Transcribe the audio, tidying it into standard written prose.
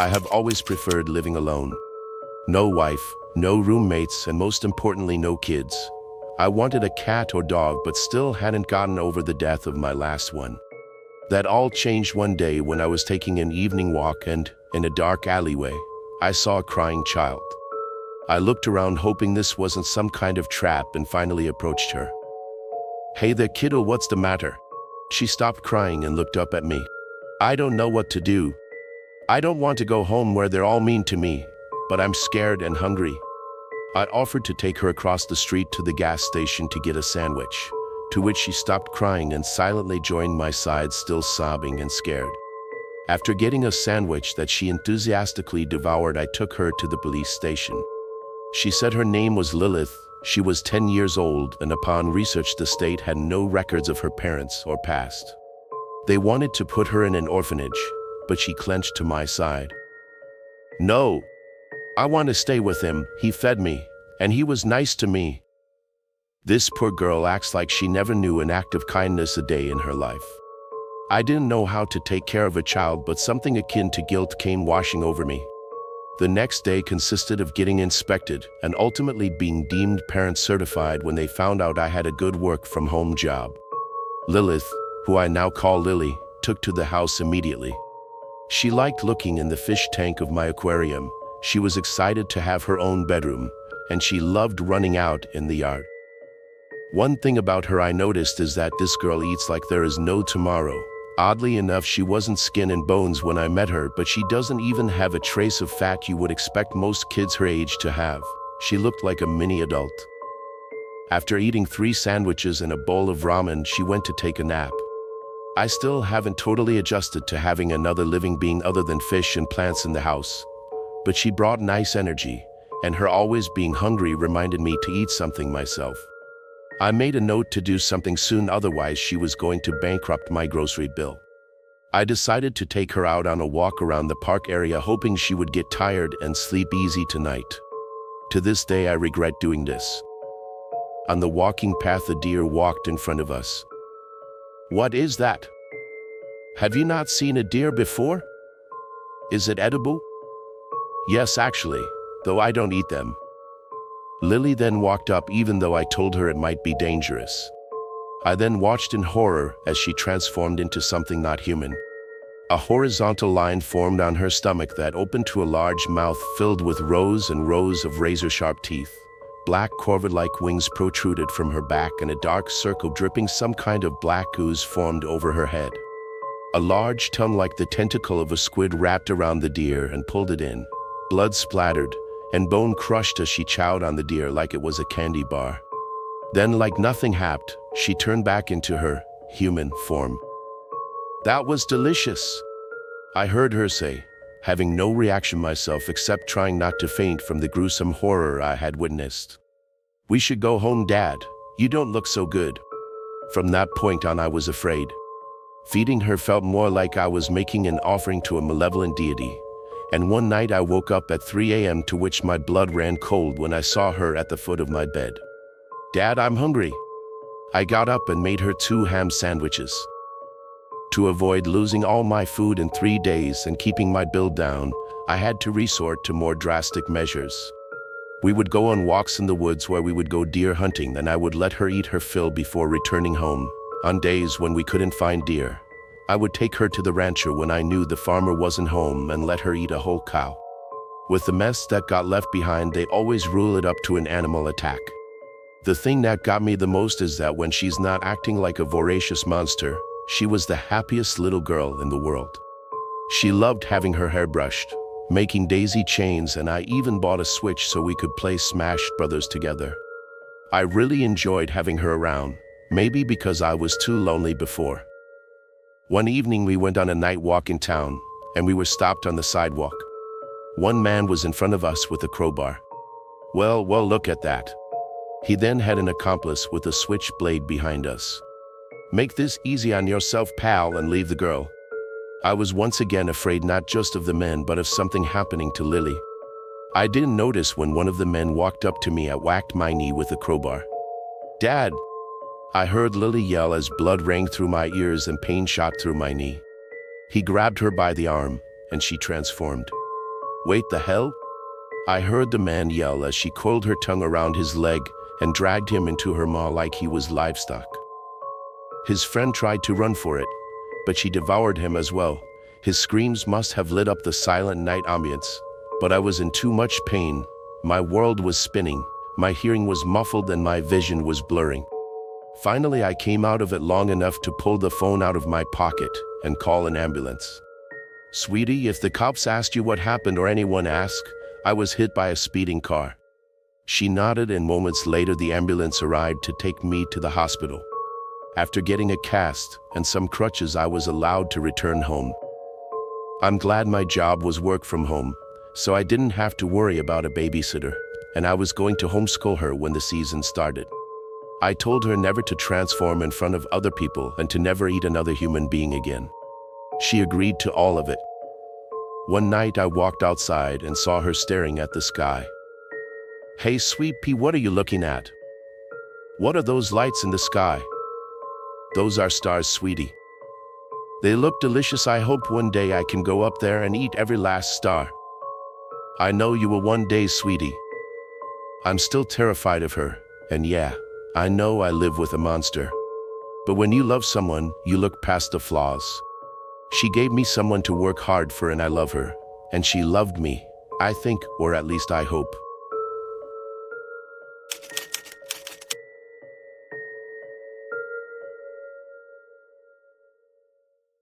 I have always preferred living alone. No wife, no roommates, and most importantly, no kids. I wanted a cat or dog, but still hadn't gotten over the death of my last one. That all changed one day when I was taking an evening walk and, in a dark alleyway, I saw a crying child. I looked around hoping this wasn't some kind of trap and finally approached her. "Hey there, kiddo, what's the matter?" She stopped crying and looked up at me. "I don't know what to do. I don't want to go home where they're all mean to me, but I'm scared and hungry." I offered to take her across the street to the gas station to get a sandwich, to which she stopped crying and silently joined my side, still sobbing and scared. After getting a sandwich that she enthusiastically devoured, I took her to the police station. She said her name was Lilith, she was 10 years old, and upon research the state had no records of her parents or past. They wanted to put her in an orphanage, but she clenched to my side. "No, I want to stay with him. He fed me, and he was nice to me." This poor girl acts like she never knew an act of kindness a day in her life. I didn't know how to take care of a child, but something akin to guilt came washing over me. The next day consisted of getting inspected and ultimately being deemed parent certified when they found out I had a good work-from-home job. Lilith, who I now call Lily, took to the house immediately. She liked looking in the fish tank of my aquarium. She was excited to have her own bedroom, and she loved running out in the yard. One thing about her I noticed is that this girl eats like there is no tomorrow. Oddly enough, she wasn't skin and bones when I met her, but she doesn't even have a trace of fat you would expect most kids her age to have. She looked like a mini adult. After eating 3 sandwiches and a bowl of ramen, she went to take a nap. I still haven't totally adjusted to having another living being other than fish and plants in the house. But she brought nice energy, and her always being hungry reminded me to eat something myself. I made a note to do something soon, otherwise she was going to bankrupt my grocery bill. I decided to take her out on a walk around the park area, hoping she would get tired and sleep easy tonight. To this day I regret doing this. On the walking path, a deer walked in front of us. "What is that? Have you not seen a deer before? Is it edible?" "Yes, actually, though I don't eat them." Lily then walked up, even though I told her it might be dangerous. I then watched in horror as she transformed into something not human. A horizontal line formed on her stomach that opened to a large mouth filled with rows and rows of razor-sharp teeth. Black corvid-like wings protruded from her back, and a dark circle dripping some kind of black ooze formed over her head. A large tongue like the tentacle of a squid wrapped around the deer and pulled it in. Blood splattered, and bone crushed as she chowed on the deer like it was a candy bar. Then, like nothing happened, she turned back into her human form. "That was delicious," I heard her say, having no reaction myself except trying not to faint from the gruesome horror I had witnessed. "We should go home, Dad. You don't look so good." From that point on, I was afraid. Feeding her felt more like I was making an offering to a malevolent deity. And one night I woke up at 3 a.m. to which my blood ran cold when I saw her at the foot of my bed. "Dad, I'm hungry." I got up and made her 2 ham sandwiches. To avoid losing all my food in 3 days and keeping my bill down, I had to resort to more drastic measures. We would go on walks in the woods where we would go deer hunting, and I would let her eat her fill before returning home. On days when we couldn't find deer, I would take her to the rancher when I knew the farmer wasn't home and let her eat a whole cow. With the mess that got left behind, they always rule it up to an animal attack. The thing that got me the most is that when she's not acting like a voracious monster, she was the happiest little girl in the world. She loved having her hair brushed, making daisy chains, and I even bought a Switch so we could play Smash Brothers together. I really enjoyed having her around, maybe because I was too lonely before. One evening we went on a night walk in town, and we were stopped on the sidewalk. One man was in front of us with a crowbar. Well, look at that. He then had an accomplice with a switchblade behind us. "Make this easy on yourself, pal, and leave the girl." I was once again afraid not just of the men but of something happening to Lily. I didn't notice when one of the men walked up to me and whacked my knee with a crowbar. "Dad!" I heard Lily yell as blood rang through my ears and pain shot through my knee. He grabbed her by the arm, and she transformed. Wait, the hell? I heard the man yell as she coiled her tongue around his leg and dragged him into her maw like he was livestock. His friend tried to run for it, but she devoured him as well. His screams must have lit up the silent night ambience, but I was in too much pain. My world was spinning, my hearing was muffled and my vision was blurring. Finally, I came out of it long enough to pull the phone out of my pocket and call an ambulance. Sweetie, if the cops asked you what happened or anyone asked, I was hit by a speeding car. She nodded, and moments later the ambulance arrived to take me to the hospital. After getting a cast and some crutches, I was allowed to return home. I'm glad my job was work from home, so I didn't have to worry about a babysitter, and I was going to homeschool her when the season started. I told her never to transform in front of other people and to never eat another human being again. She agreed to all of it. One night I walked outside and saw her staring at the sky. Hey, sweet pea, what are you looking at? What are those lights in the sky? Those are stars, sweetie. They look delicious. I hope one day I can go up there and eat every last star. I know you will one day, sweetie. I'm still terrified of her, and yeah, I know I live with a monster. But when you love someone, you look past the flaws. She gave me someone to work hard for, and I love her. And she loved me, I think, or at least I hope.